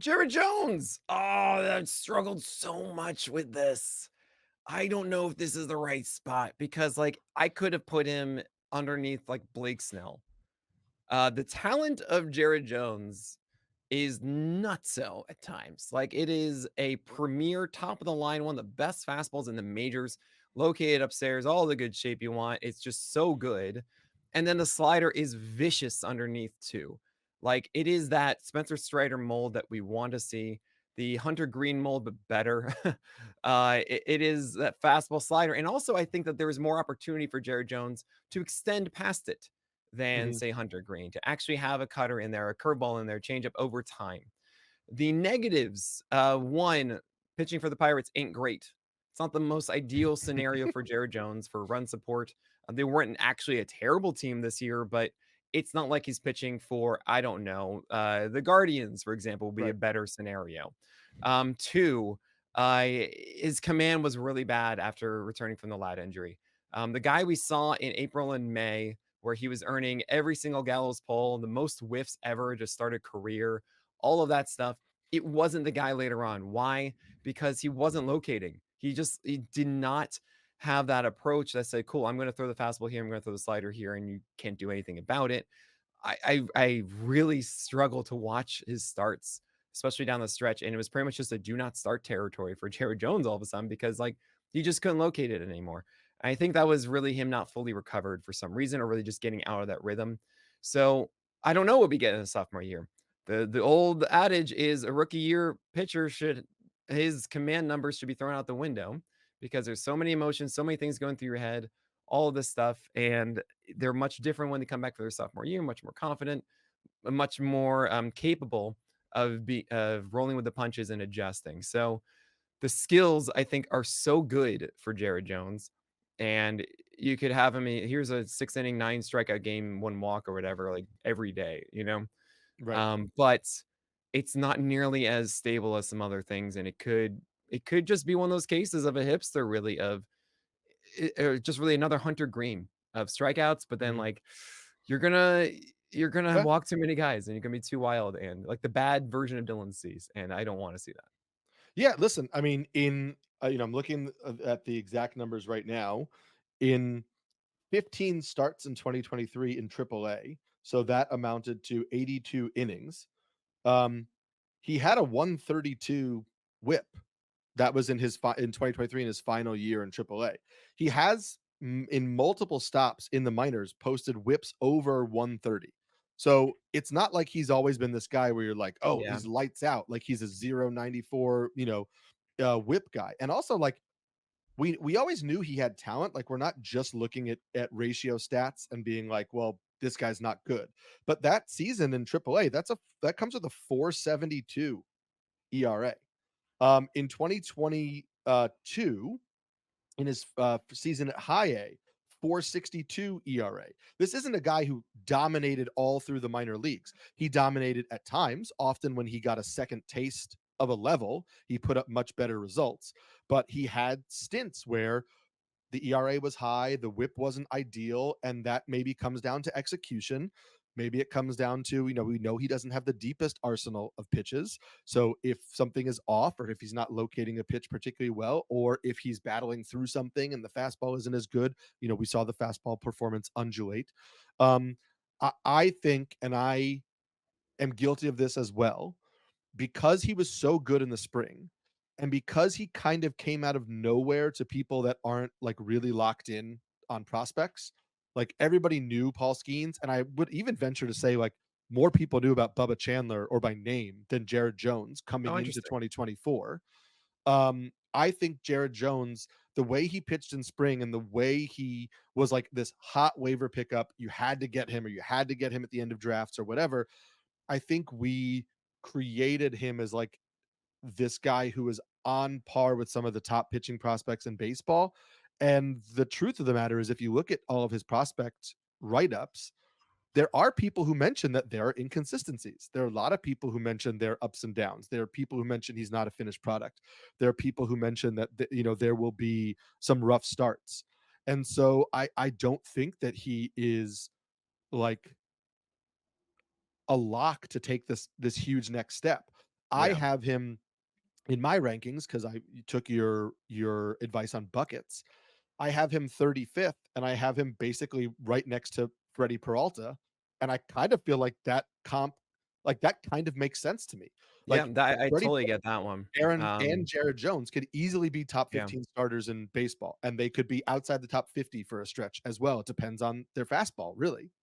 Jared Jones. Oh, I've struggled so much with this. I don't know if this is the right spot because, like, I could have put him underneath, like, Blake Snell. The talent of Jared Jones is nutso at times. Like, it is a premier, top of the line, one of the best fastballs in the majors, located upstairs, all the good shape you want. It's just so good. And then the slider is vicious underneath too. Like, it is that Spencer Strider mold that we want to see, the Hunter Green mold, but better. It is that fastball slider. And also, I think that there is more opportunity for Jared Jones to extend past it than, Mhm. say, Hunter Green, to actually have a cutter in there, a curveball in there, change up over time. The negatives, one, pitching for the Pirates ain't great. It's not the most ideal scenario for Jared Jones for run support. They weren't actually a terrible team this year, but it's not like he's pitching for, I don't know, the Guardians, for example, would be a Right. better scenario. Two, his command was really bad after returning from the lat injury. The guy we saw in April and May, where he was earning every single gallows pull, the most whiffs ever to start a career, all of that stuff. It wasn't the guy later on. Why? Because he wasn't locating. He did not have that approach that said, "Cool, I'm going to throw the fastball here, I'm going to throw the slider here, and you can't do anything about it." I really struggle to watch his starts, especially down the stretch, and it was pretty much just a do not start territory for Jared Jones all of a sudden because, like, he just couldn't locate it anymore. I think that was really him not fully recovered for some reason, or really just getting out of that rhythm. So I don't know what we get in the sophomore year. The old adage is a rookie year pitcher should, his command numbers should be thrown out the window because there's so many emotions, so many things going through your head, all of this stuff, and they're much different when they come back for their sophomore year, much more confident, much more capable of rolling with the punches and adjusting. So the skills I think are so good for Jared Jones, and you could have him. Here's a 6 inning, 9 strikeout game, 1 walk or whatever, like every day, you know. Right. But it's not nearly as stable as some other things, and it could just be one of those cases of a hipster, really, of or just really another Hunter Green of strikeouts, but then, Mhm. like, you're gonna you're gonna Yeah. walk too many guys, and you're gonna be too wild, and like the bad version of Dylan Cease, and I don't want to see that. Yeah, listen, I mean, I'm looking at the exact numbers right now. In 15 starts in 2023 in AAA, so that amounted to 82 innings. Um, he had a 132 WHIP. That was in 2023 in his final year in AAA. He has in multiple stops in the minors posted WHIPs over 130. So it's not like he's always been this guy where you're like, oh, Yeah. he's lights out, like he's a 0.94, WHIP guy. And also, like, we always knew he had talent. Like, we're not just looking at ratio stats and being like, well, this guy's not good. But that season in AAA, that comes with a 4.72 ERA. In 2022, in his season at high A, 4.62 ERA. This isn't a guy who dominated all through the minor leagues. He dominated at times, often when he got a second taste of a level, he put up much better results. But he had stints where the ERA was high, the whip wasn't ideal, and that maybe comes down to execution. Maybe it comes down to, we know he doesn't have the deepest arsenal of pitches. So if something is off, or if he's not locating a pitch particularly well, or if he's battling through something and the fastball isn't as good, we saw the fastball performance undulate. I think, and I am guilty of this as well, because he was so good in the spring and because he kind of came out of nowhere to people that aren't like really locked in on prospects. Like, everybody knew Paul Skeens, and I would even venture to say, like, more people knew about Bubba Chandler or by name than Jared Jones coming Oh, into interesting. 2024. I think Jared Jones, the way he pitched in spring and the way he was like this hot waiver pickup, you had to get him, or you had to get him at the end of drafts or whatever. I think we created him as like this guy who is on par with some of the top pitching prospects in baseball. And the truth of the matter is, if you look at all of his prospect write ups, there are people who mention that there are inconsistencies. There are a lot of people who mention their ups and downs. There are people who mention he's not a finished product. There are people who mention that there will be some rough starts. And so I don't think that he is like a lock to take this huge next step. I Yeah. have him in my rankings because I took your advice on buckets. I have him 35th, and I have him basically right next to Freddie Peralta, and I kind of feel like that kind of makes sense to me. Yeah, Like that I Freddie, totally get that one. Aaron, and Jared Jones could easily be top Yeah. 15 starters in baseball, and they could be outside the top 50 for a stretch as well. It depends on their fastball, really.